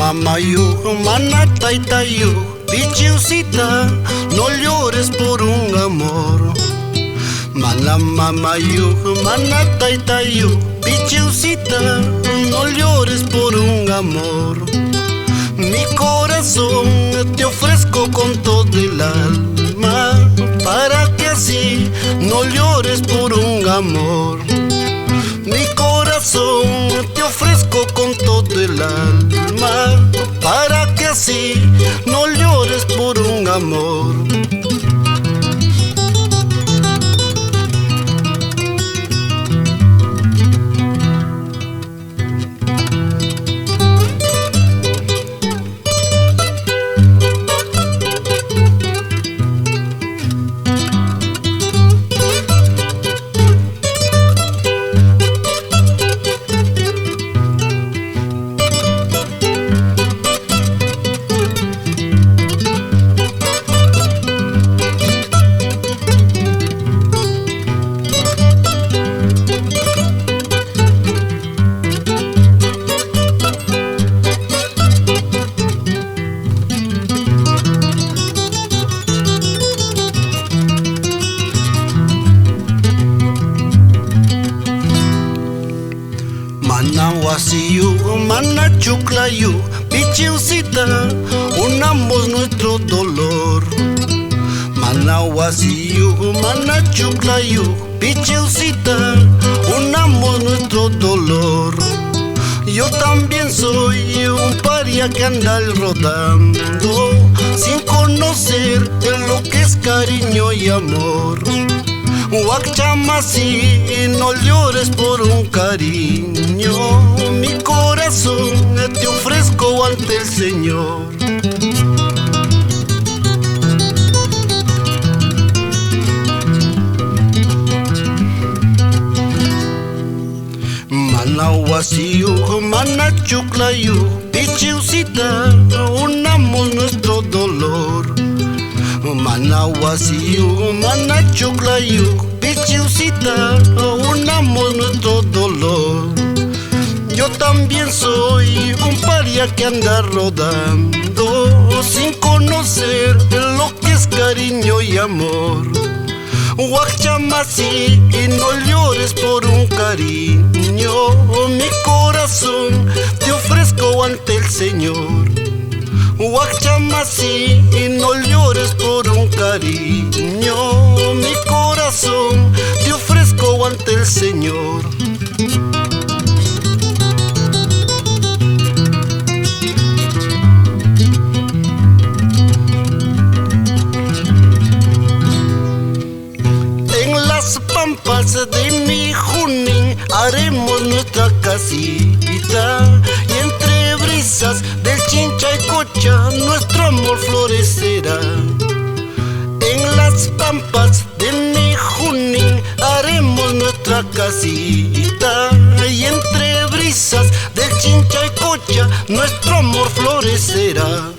mamayu, mana taitayu, bichiusita, no llores por un amor. Mana mamayu, mana taitayu, bichiusita, no llores por un amor. Mi corazón te ofrezco con todo el alma, para que así no llores por un amor. Mi corazón te ofrezco con todo el alma, para que así no llores por un amor. Mana wasiyu, mana chuklayu, bichiusita, unamos nuestro dolor. Mana wasiyu, mana chuklayu, bichiusita, unamos nuestro dolor. Yo también soy un paria que anda rodando, sin conocer lo que es cariño y amor. Huachamasi, no llores por un cariño, mi corazón te ofrezco ante el Señor. Mana wasiyu, mana chuklayu, bichiusita, unamos nuestro dolor. Mana wasiyu, mana chuklayu, bichiusita, unamos nuestro dolor. Yo también soy un paria que anda rodando, sin conocer lo que es cariño y amor. Huachamasi, no llores por un cariño, mi corazón te ofrezco ante el Señor. Huachamasi, no llores por un cariño, mi corazón te ofrezco ante el Señor. En las pampas de mi Junín haremos nuestra casita, y entre brisas del Chinchaycocha nuestro amor florecerá. En las pampas de mi Junín haremos nuestra casita, y entre brisas del Chinchaycocha nuestro amor florecerá.